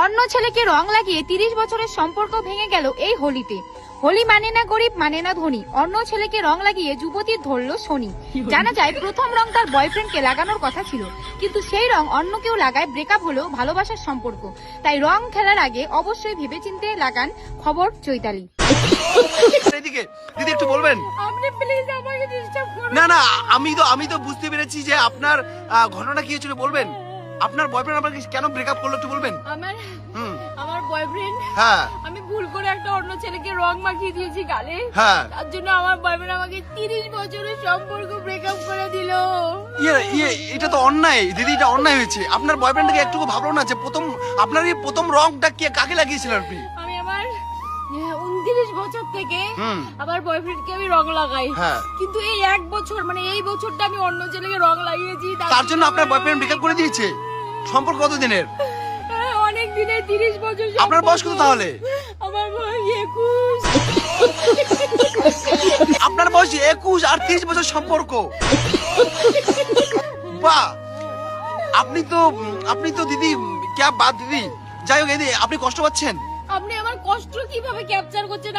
অন্য ছেলেকে রং লাগিয়ে 30 বছরের সম্পর্ক ভেঙে গেল এই হোলিতে। হোলি মানে না গরিব, মানে না ধনী, অন্য ছেলেকে রং লাগিয়ে যুবতীর ধরল শনি। জানা যায় প্রথম রং তার বয়ফ্রেন্ডকে লাগানোর কথা ছিল, কিন্তু সেই রং অন্য কেউ লাগায় ব্রেকআপ হলো ভালোবাসার সম্পর্ক। তাই রং খেলার আগে অবশ্যই ভেবেচিন্তে লাগান। খবর চৈতালি। এদিকে দিদি একটু বলবেন? আপনি প্লিজ আমাকে ডিস্টার্ব করুন না না, আমি তো বুঝতে পেরেছি যে আপনার ঘটনা কি হয়েছিল, বলবেন? আপনার বয়ফ্রেন্ড আপনাকে কেন ব্রেকআপ করলো একটু বলবেন? আমার বয়ফ্রেন্ড, হ্যাঁ আমি ভুল করে একটা অন্য ছেলেকে রং মাখিয়ে দিয়েছি গালে, হ্যাঁ। তার জন্য আমার বয়ফ্রেন্ড আমাকে 30 বছরের সম্পর্ক ব্রেকআপ করে দিল। এটা তো অন্যায় দিদি, এটা অন্যায় হয়েছে। আপনার বয়ফ্রেন্ডকে একটু ভাবলো না যে আপনার এই প্রথম রংটা কাকে লাগিয়েছিলেন আপনি? আমি আমার 29 বছর থেকে আমার বয়ফ্রেন্ডকে আমি রং লাগাই, হ্যাঁ। কিন্তু এই এক বছর মানে এই বছরটা আমি অন্য ছেলেকে রং লাগিয়েছি। তার জন্য আপনার বয়ফ্রেন্ড ব্রেকআপ করে দিয়েছে? সম্পর্ক কত দিনের? অনেক দিনে 30 বছর। আপনার বয়স কত তাহলে? আমার বয়স 21। আপনার বয়স 21 আর 30 বছর সম্পর্ক, বাহ! আপনি তো দিদি ক্যা বাত দিদি। যাই হোক দিদি, আপনি কষ্ট পাচ্ছেন? আপনি আমার কষ্ট কিভাবে ক্যাপচার করছেন?